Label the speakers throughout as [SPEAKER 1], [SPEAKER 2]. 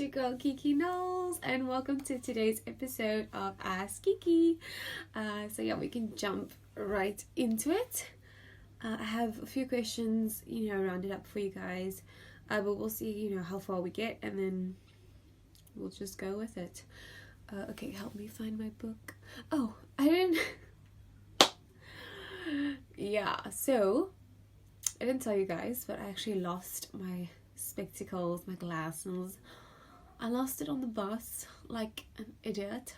[SPEAKER 1] your girl Kiki Knowles, and welcome to today's episode of Ask Kiki. So yeah, we can jump right into it. I have a few questions, rounded up for you guys, but we'll see, how far we get, and then we'll just go with it. Okay, help me find my book. Oh, I didn't. Yeah, so I didn't tell you guys, but I actually lost my spectacles, my glasses. I lost it on the bus like an idiot.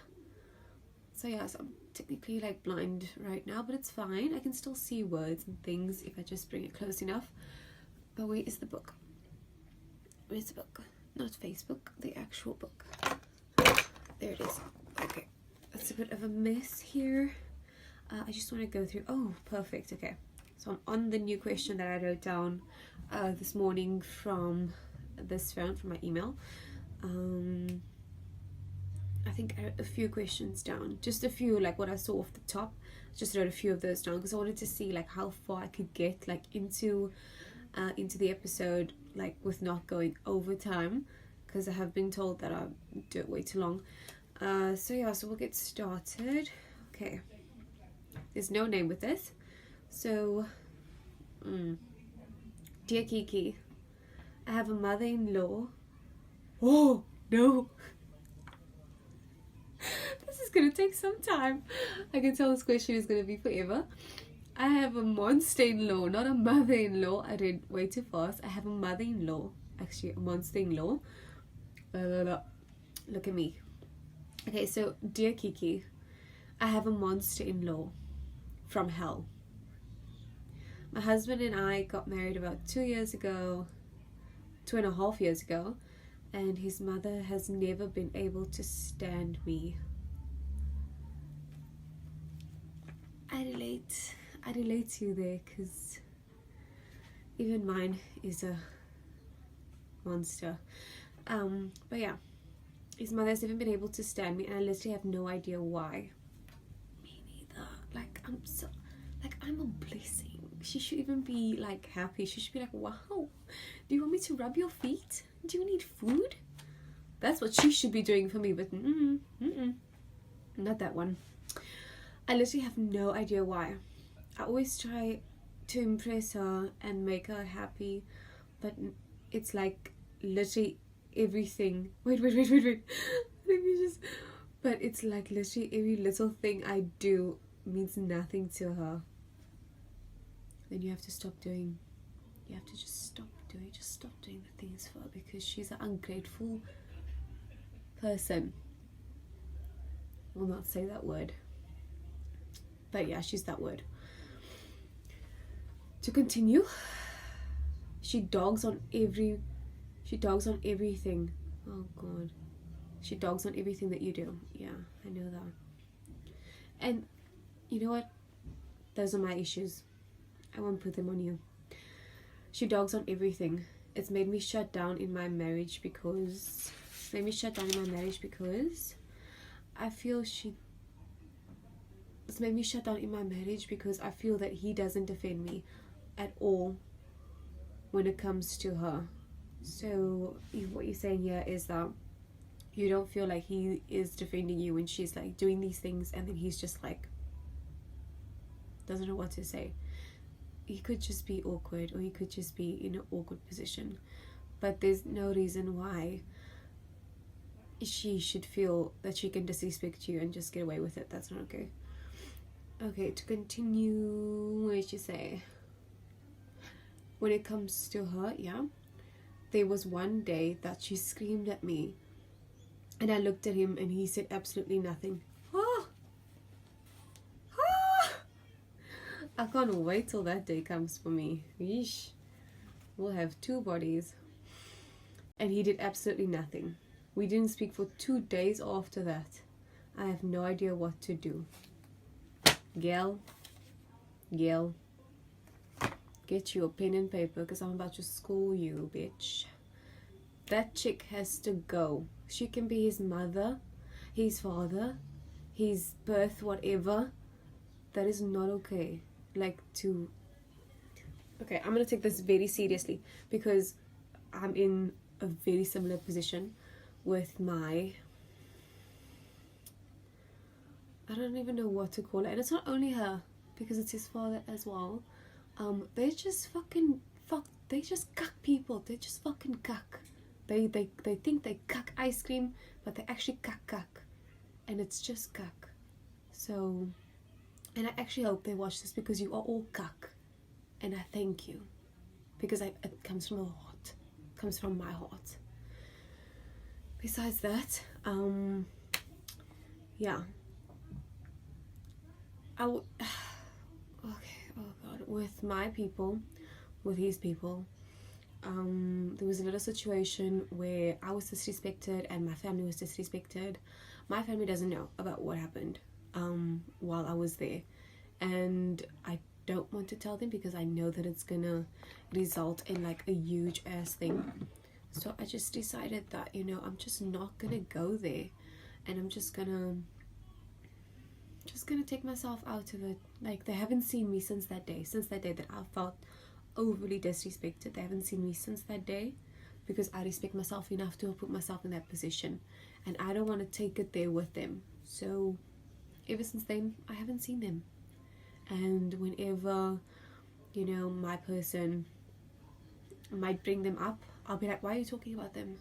[SPEAKER 1] So yes, I'm technically like blind right now, but it's fine. I can still see words and things if I just bring it close enough. But where is the book? Where's the book? Not Facebook, the actual book. There it is. Okay, that's a bit of a mess here. I just want to go through. Oh, perfect. Okay, so I'm on the new question that I wrote down this morning from this phone, from my email. I think I wrote a few questions down, just a few, like what I saw off the top. Just wrote a few of those down because I wanted to see like how far I could get like into the episode, like with not going over time, because I have been told that I do it way too long. So yeah, so we'll get started. Okay, there's no name with this, so Dear Kiki, I have a mother-in-law. Oh no, this is gonna take some time. I can tell this question is gonna be forever. I have a monster-in-law, not a mother-in-law. I read way too fast. I have a mother-in-law, actually a monster-in-law. Look at me. Okay, so Dear Kiki, I have a monster-in-law from hell. My husband and I got married about 2.5 years ago, and his mother has never been able to stand me. I relate to you there, because even mine is a monster. But yeah, his mother has never been able to stand me, and I literally have no idea why. Me neither. I'm a blessing. She should even be like happy. She should be like, wow, do you want me to rub your feet? Do you need food? That's what she should be doing for me, but not that one. I literally have no idea why. I always try to impress her and make her happy, but it's like literally everything. Wait. Let me just. But it's like literally every little thing I do means nothing to her. Then you have to stop doing. You have to just stop doing the things for her, because she's an ungrateful person. I will not say that word, but yeah, she's that word. To continue, she dogs on everything. Oh god, she dogs on everything that you do. Yeah, I know that. And you know what? Those are my issues. I won't put them on you. She dogs on everything. It's made me shut down in my marriage because I feel it's made me shut down in my marriage because I feel that he doesn't defend me at all when it comes to her. So what you're saying here is that you don't feel like he is defending you when she's like doing these things, and then he's just like doesn't know what to say. He could just be awkward, or he could just be in an awkward position, but there's no reason why she should feel that she can disrespect you and just get away with it. That's not okay. Okay, to continue, what did you say? When it comes to her, yeah, there was one day that she screamed at me, and I looked at him and he said absolutely nothing. I can't wait till that day comes for me. Yeesh. We'll have 2 bodies. And he did absolutely nothing. We didn't speak for 2 days after that. I have no idea what to do. Gail, get you a pen and paper, because I'm about to school you, bitch. That chick has to go. She can be his mother, his father, his birth, whatever. That is not okay. Okay, I'm gonna take this very seriously because I'm in a very similar position with my, I don't even know what to call it, and it's not only her, because it's his father as well. They just fucking they just cuck people. They just fucking cuck. They think they cuck ice cream, but they actually cuck, and it's just cuck. So, and I actually hope they watch this, because you are all cuck, and I thank you, because it comes from the heart, it comes from my heart. Besides that, yeah, okay, oh god, with my people, with his people, there was a little situation where I was disrespected and my family was disrespected. My family doesn't know about what happened while I was there, and I don't want to tell them, because I know that it's gonna result in like a huge ass thing. So I just decided that, you know, I'm just not gonna go there, and I'm just gonna take myself out of it. Like, they haven't seen me since that day that I felt overly disrespected. They haven't seen me since that day, because I respect myself enough to put myself in that position, and I don't want to take it there with them. So ever since then, I haven't seen them. And whenever, you know, my person might bring them up, I'll be like, why are you talking about them?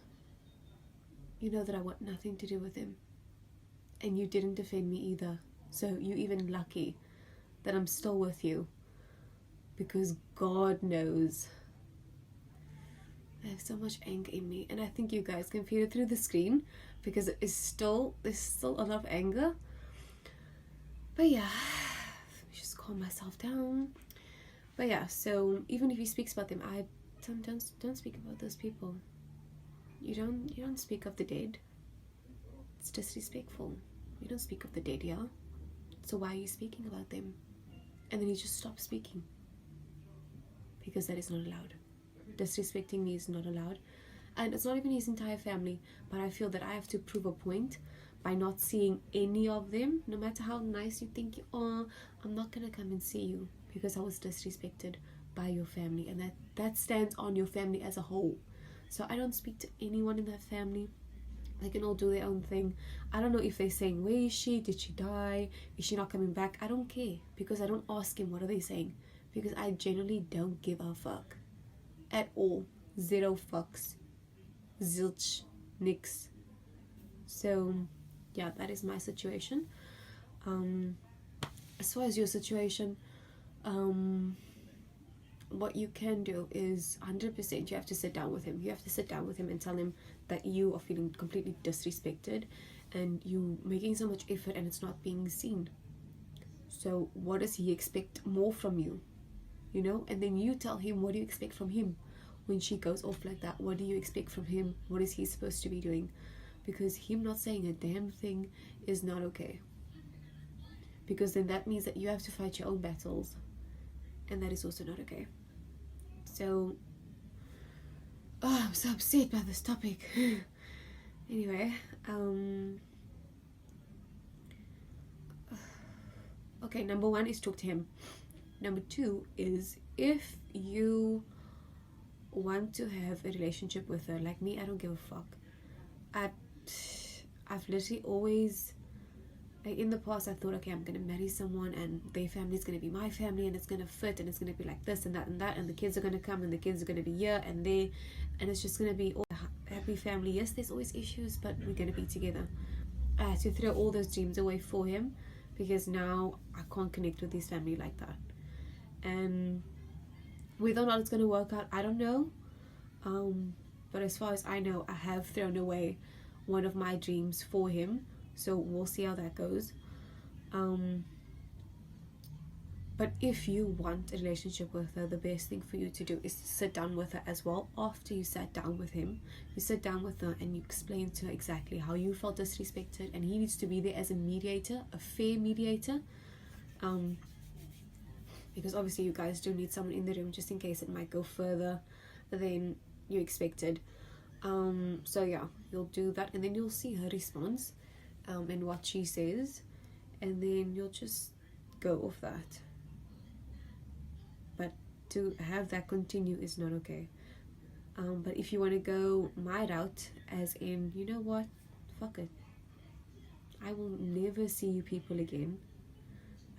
[SPEAKER 1] You know that I want nothing to do with them, and you didn't defend me either. So you're even lucky that I'm still with you, because God knows I have so much anger in me, and I think you guys can feel it through the screen, because there's still a lot of anger. But yeah, let me just calm myself down. But yeah, so even if he speaks about them, I don't speak about those people. You don't speak of the dead. It's disrespectful. You don't speak of the dead, yeah? So why are you speaking about them? And then you just stop speaking, because that is not allowed. Disrespecting me is not allowed. And it's not even his entire family, but I feel that I have to prove a point by not seeing any of them. No matter how nice you think you are, I'm not gonna come and see you, because I was disrespected by your family, and that stands on your family as a whole. So I don't speak to anyone in that family. They can all do their own thing. I don't know if they're saying, where is she? Did she die? Is she not coming back? I don't care, because I don't ask him what are they saying, because I genuinely don't give a fuck at all. Zero fucks. Zilch. Nix. So yeah, that is my situation. As far as your situation, what you can do is 100% you have to sit down with him. You have to sit down with him and tell him that you are feeling completely disrespected, and you making so much effort and it's not being seen. So what does he expect more from you? You know, and then you tell him, what do you expect from him? When she goes off like that, what do you expect from him? What is he supposed to be doing? Because him not saying a damn thing is not okay, because then that means that you have to fight your own battles, and that is also not okay. So I'm so upset by this topic. Anyway, okay, number 1 is talk to him. Number 2 is, if you want to have a relationship with her, like me, I don't give a fuck. I've literally always, like, in the past, I thought, okay, I'm gonna marry someone and their family is gonna be my family, and it's gonna fit, and it's gonna be like this and that and that, and the kids are gonna come, and the kids are gonna be here and there, and it's just gonna be all a happy family. Yes, there's always issues, but we're gonna be together. I had to throw all those dreams away for him, because now I can't connect with his family like that. And whether or not it's gonna work out, I don't know. But as far as I know, I have thrown away one of my dreams for him, so we'll see how that goes. But if you want a relationship with her, the best thing for you to do is to sit down with her as well. After you sat down with him, you sit down with her and you explain to her exactly how you felt disrespected, and he needs to be there as a mediator, a fair mediator, because obviously you guys do need someone in the room just in case it might go further than you expected. So yeah, you'll do that, and then you'll see her response and what she says, and then you'll just go off that. But to have that continue is not okay. But if you want to go my route, as in, you know what, fuck it, I will never see you people again,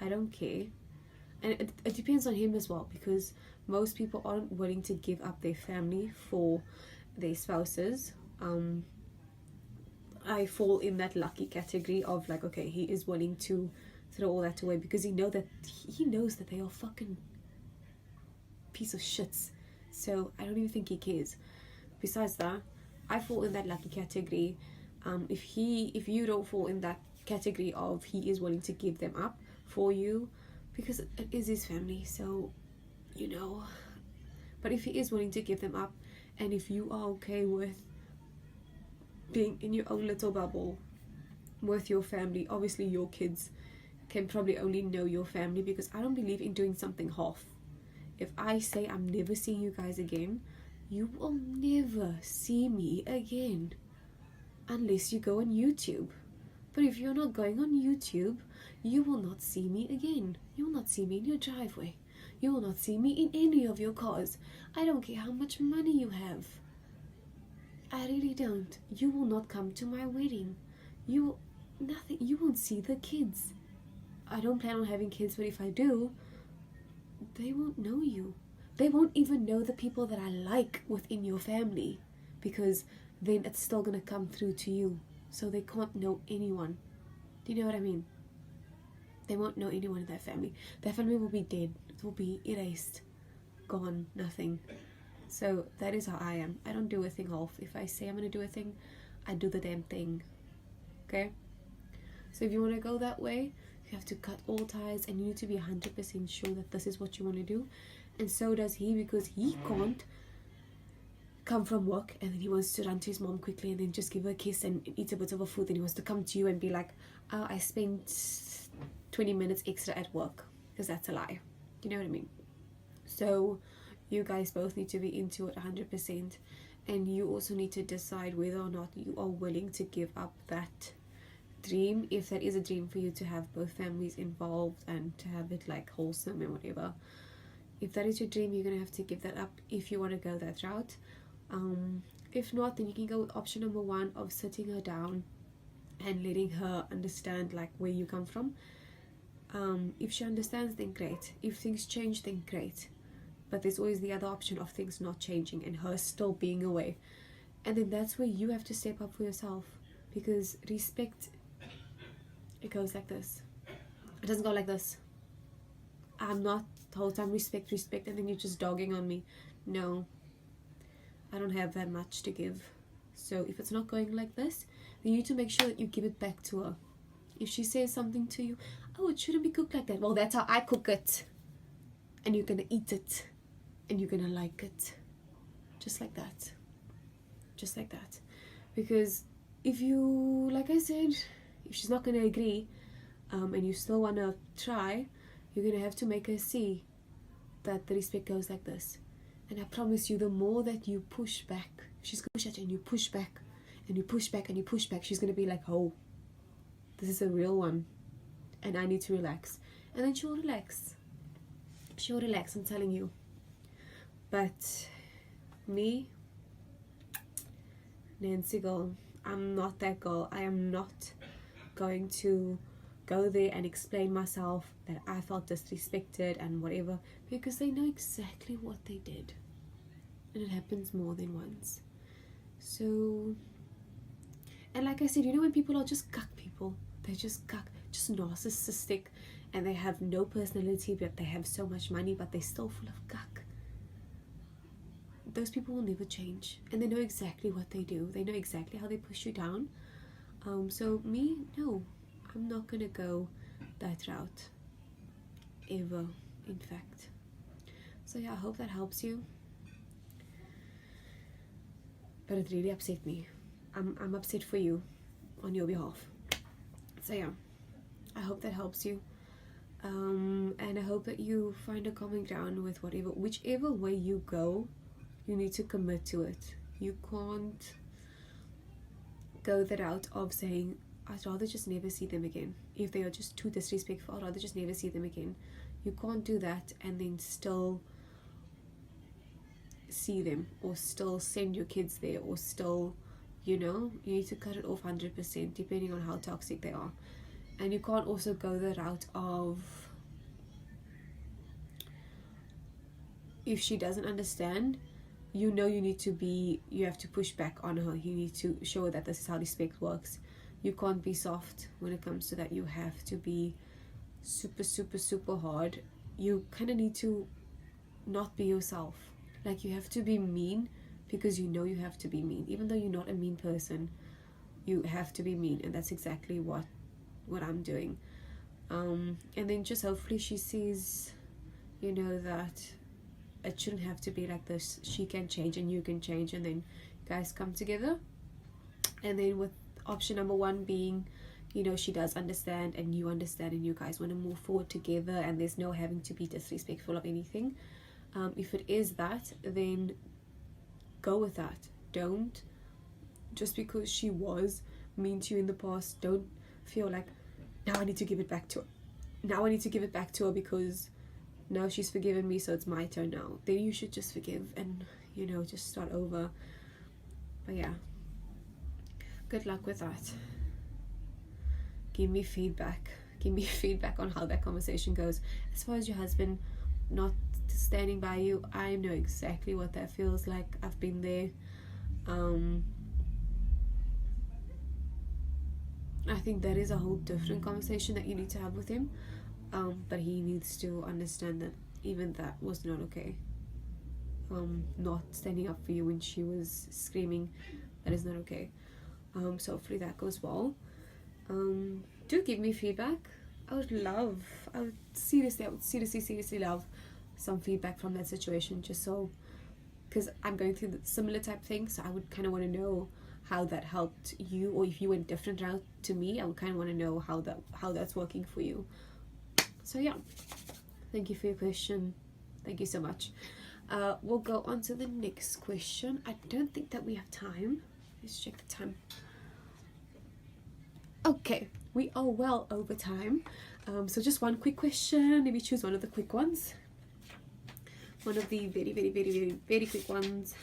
[SPEAKER 1] I don't care. And it depends on him as well, because most people aren't willing to give up their family for their spouses. I fall in that lucky category of like, okay, he is willing to throw all that away because he knows that they are fucking piece of shits. So I don't even think he cares. Besides that, I fall in that lucky category. If you don't fall in that category of he is willing to give them up for you, because it is his family, so you know. But if he is willing to give them up, and if you are okay with being in your own little bubble with your family, obviously your kids can probably only know your family, because I don't believe in doing something half. If I say I'm never seeing you guys again, you will never see me again unless you go on YouTube. But if you're not going on YouTube, you will not see me again. You will not see me in your driveway. You will not see me in any of your cars. I don't care how much money you have. I really don't. You will not come to my wedding. You won't see the kids. I don't plan on having kids, but if I do, they won't know you. They won't even know the people that I like within your family, because then it's still gonna come through to you. So they can't know anyone. Do you know what I mean? They won't know anyone in that family. Their family will be dead. It will be erased. Gone. Nothing. So that is how I am. I don't do a thing half. If I say I'm gonna do a thing, I do the damn thing. Okay? So if you want to go that way, you have to cut all ties, and you need to be 100% sure that this is what you want to do. And so does he, because he can't come from work and then he wants to run to his mom quickly and then just give her a kiss and eat a bit of a food, and he wants to come to you and be like, oh, I spent 20 minutes extra at work, because that's a lie. Do you know what I mean? So you guys both need to be into it 100%, and you also need to decide whether or not you are willing to give up that dream, if that is a dream for you, to have both families involved and to have it like wholesome and whatever. If that is your dream, you're gonna have to give that up if you want to go that route. If not, then you can go with option number 1 of sitting her down and letting her understand like where you come from. If she understands, then great. If things change, then great. But there's always the other option of things not changing and her still being away, and then that's where you have to step up for yourself, because respect, it goes like this. It doesn't go like this. I'm not the whole time respect, and then you're just dogging on me. No, I don't have that much to give. So if it's not going like this, then you need to make sure that you give it back to her. If she says something to you, oh, it shouldn't be cooked like that. Well, that's how I cook it. And you're gonna eat it. And you're gonna like it. Just like that. Just like that. Because if you, like I said, if she's not gonna agree, and you still wanna try, you're gonna have to make her see that the respect goes like this. And I promise you, the more that you push back, she's gonna push at you, and you push back, and you push back, and you push back, she's gonna be like, oh, this is a real one, and I need to relax. And then she'll relax. She'll relax, I'm telling you. But me, Nancy girl, I'm not that girl. I am not going to go there and explain myself that I felt disrespected and whatever, because they know exactly what they did, and it happens more than once. So, and like I said, you know, when people are just cuck people, they're just cuck, just narcissistic, and they have no personality, but they have so much money, but they're still full of cuck. Those people will never change, and they know exactly what they do. They know exactly how they push you down. So me, no, I'm not gonna go that route ever, in fact. So yeah, I hope that helps you. But it really upset me. I'm upset for you on your behalf. So yeah, I hope that helps you. And I hope that you find a common ground with whichever way you go. You need to commit to it. You can't go the route of saying, I'd rather just never see them again. If they are just too disrespectful, I'd rather just never see them again. You can't do that and then still see them or still send your kids there or still, you know, you need to cut it off 100% depending on how toxic they are. And you can't also go the route of, if she doesn't understand, you know, you have to push back on her. You need to show her that this is how respect works. You can't be soft when it comes to that. You have to be super, super, super hard. You kind of need to not be yourself. Like, you have to be mean because you know you have to be mean. Even though you're not a mean person, you have to be mean. And that's exactly what I'm doing. And then just hopefully she sees, you know, that it shouldn't have to be like this. She can change and you can change, and then you guys come together. And then with option number 1 being, you know, she does understand and you understand and you guys want to move forward together and there's no having to be disrespectful of anything. If it is that, then go with that. Don't, just because she was mean to you in the past, don't feel like, now I need to give it back to her. Now I need to give it back to her because now she's forgiven me, so it's my turn now. Then you should just forgive and, you know, just start over. But yeah, good luck with that. Give me feedback on how that conversation goes. As far as your husband not standing by you, I know exactly what that feels like. I've been there. I think that is a whole different conversation that you need to have with him. But he needs to understand that even that was not okay. Not standing up for you when she was screaming, that is not okay. So hopefully that goes well. Do give me feedback. I would seriously love some feedback from that situation, just so, because I'm going through the similar type thing, so I would kind of want to know how that helped you, or if you went different route to me, I would kind of want to know how that's working for you. So yeah, thank you for your question. Thank you so much. We'll go on to the next question. I don't think that we have time. Let's check the time. Okay, we are well over time. So just one quick question. Maybe choose one of the quick ones. One of the very, very, very, very, very quick ones.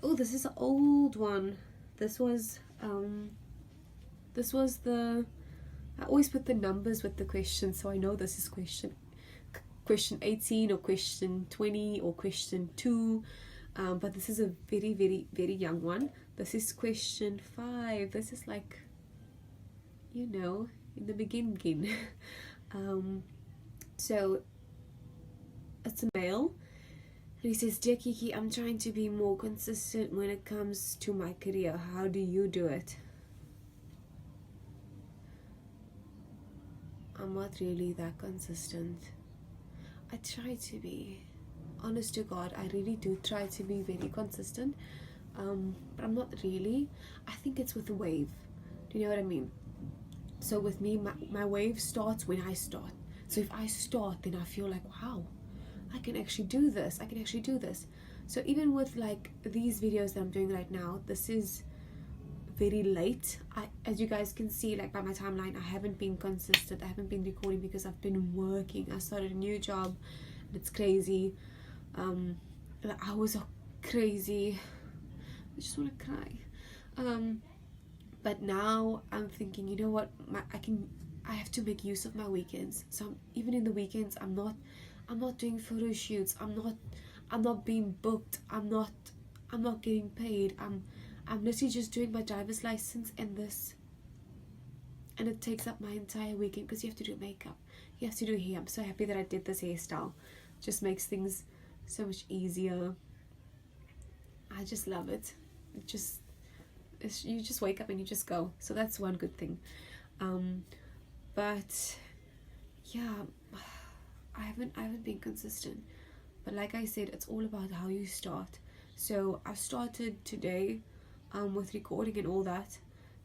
[SPEAKER 1] Oh, this is an old one. This was the, I always put the numbers with the questions, so I know this is question 18 or question 20 or question 2, but this is a very, very, very young one. This is question 5. This is like, you know, in the beginning. So it's a male, and he says, "Dear Kiki, I'm trying to be more consistent when it comes to my career. How do you do it?" I'm not really that consistent. I try to be. Honest to God, I really do try to be very consistent. But I'm not really. I think it's with the wave. Do you know what I mean? So with me, my wave starts when I start. So if I start, then I feel like, wow, I can actually do this. So even with like these videos that I'm doing right now, this is very late. As you guys can see, like by my timeline, I haven't been consistent. I haven't been recording because I've been working. I started a new job and it's crazy. The hours are crazy. I just want to cry. But now I'm thinking, you know what, I have to make use of my weekends. So even in the weekends, I'm not doing photo shoots. I'm not being booked. I'm not getting paid. I'm literally just doing my driver's license and this, and it takes up my entire weekend because you have to do makeup, you have to do hair. I'm so happy that I did this hairstyle. Just makes things so much easier. I just love it. You just wake up and you just go. So that's one good thing. But yeah, I haven't been consistent. But like I said, it's all about how you start. So I started today with recording and all that,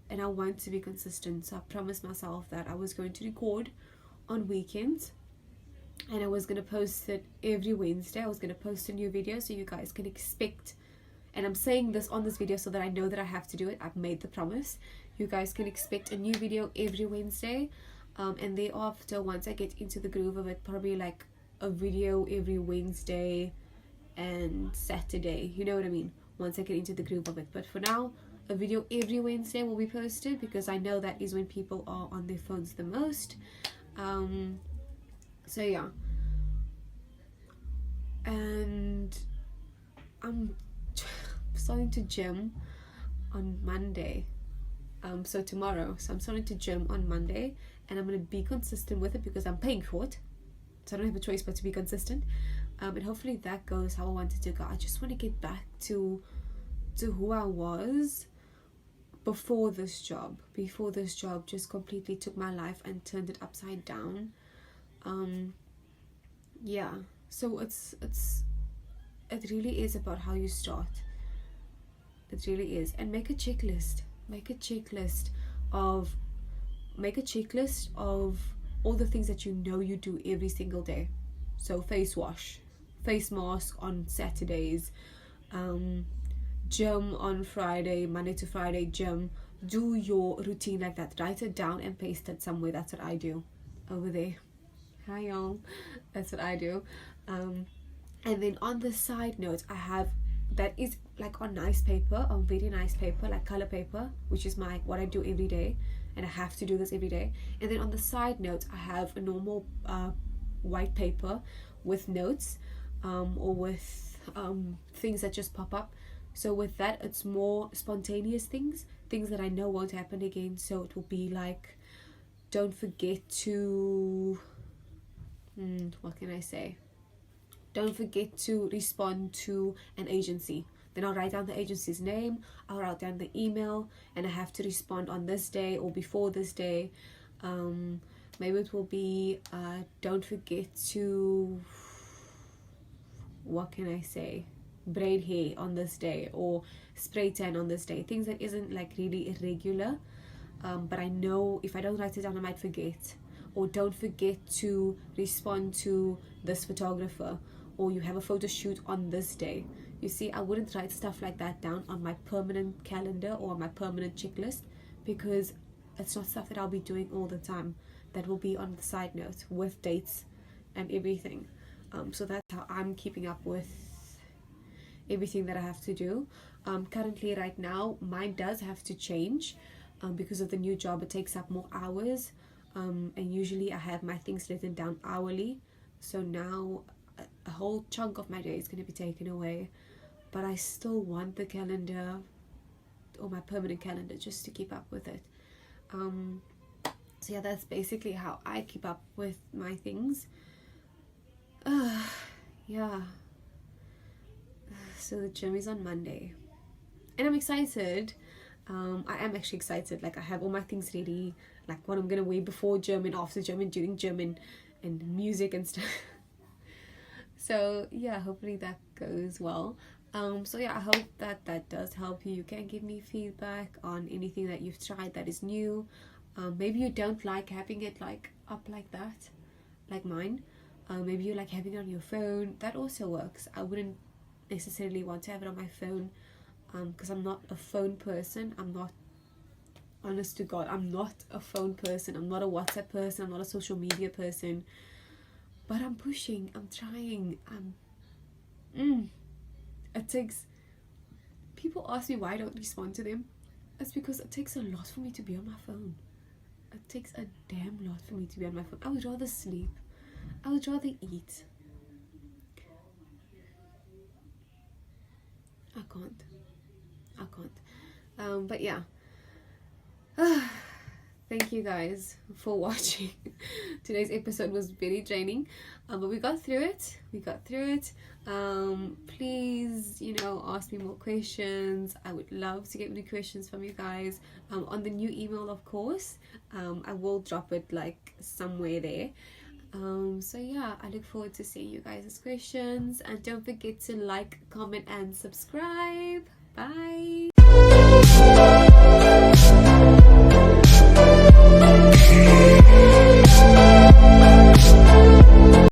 [SPEAKER 1] and I want to be consistent. So I promised myself that I was going to record on weekends and I was going to post it every Wednesday. I was going to post a new video so you guys can expect, and I'm saying this on this video so that I know that I have to do it. I've made the promise. You guys can expect a new video every Wednesday. And thereafter, once I get into the groove of it, probably like a video every Wednesday and Saturday, you know what I mean, once I get into the groove of it. But for now, a video every Wednesday will be posted, because I know that is when people are on their phones the most. So yeah, and I'm starting to gym on Monday, so tomorrow. So I'm starting to gym on Monday, and I'm going to be consistent with it because I'm paying for it, so I don't have a choice but to be consistent. And hopefully that goes how I wanted to go. I just want to get back to who I was before this job just completely took my life and turned it upside down. Yeah, so it really is about how you start. It really is. And make a checklist of all the things that you know you do every single day. So face wash, face mask on Saturdays, gym on Friday, Monday to Friday gym. Do your routine like that. Write it down and paste it somewhere. That's what I do over there. Hi y'all. That's what I do. And then on the side note, I have, that is like on nice paper, on very nice paper, like color paper, which is what I do every day, and I have to do this every day. And then on the side note, I have a normal white paper with notes, or with things that just pop up. So with that, it's more spontaneous things that I know won't happen again. So it will be like, don't forget to what can I say? Don't forget to respond to an agency. Then I'll write down the agency's name, I'll write down the email, and I have to respond on this day or before this day. Maybe it will be don't forget to, what can I say, braid hair on this day, or spray tan on this day. Things that isn't like really irregular, but I know if I don't write it down I might forget. Or don't forget to respond to this photographer, or you have a photo shoot on this day. You see, I wouldn't write stuff like that down on my permanent calendar or on my permanent checklist, because it's not stuff that I'll be doing all the time. That will be on the side note with dates and everything. So that's how I'm keeping up with everything that I have to do. Currently right now, mine does have to change because of the new job. It takes up more hours. And usually I have my things written down hourly, so now a whole chunk of my day is going to be taken away, but I still want the calendar, or my permanent calendar, just to keep up with it. So yeah, that's basically how I keep up with my things. Yeah, so the gym is on Monday, and I'm excited. I am actually excited. Like, I have all my things ready, like what I'm gonna wear before gym and after gym and during gym, and music and stuff. So yeah, hopefully that goes well. So yeah, I hope that does help you. You can give me feedback on anything that you've tried that is new. Maybe you don't like having it like up like that, like mine. Maybe you like having it on your phone. That also works. I wouldn't necessarily want to have it on my phone, because I'm not a phone person. I'm not, honest to God, I'm not a phone person. I'm not a WhatsApp person. I'm not a social media person. But I'm pushing. I'm trying. It takes. People ask me why I don't respond to them. It's because it takes a lot for me to be on my phone. It takes a damn lot for me to be on my phone. I would rather sleep. I would rather eat. I can't. But yeah. Thank you guys for watching. Today's episode was very draining, but we got through it. Please, ask me more questions. I would love to get any questions from you guys on the new email, of course. I will drop it like somewhere there. So yeah, I look forward to seeing you guys' questions, and don't forget to like, comment and subscribe. Bye.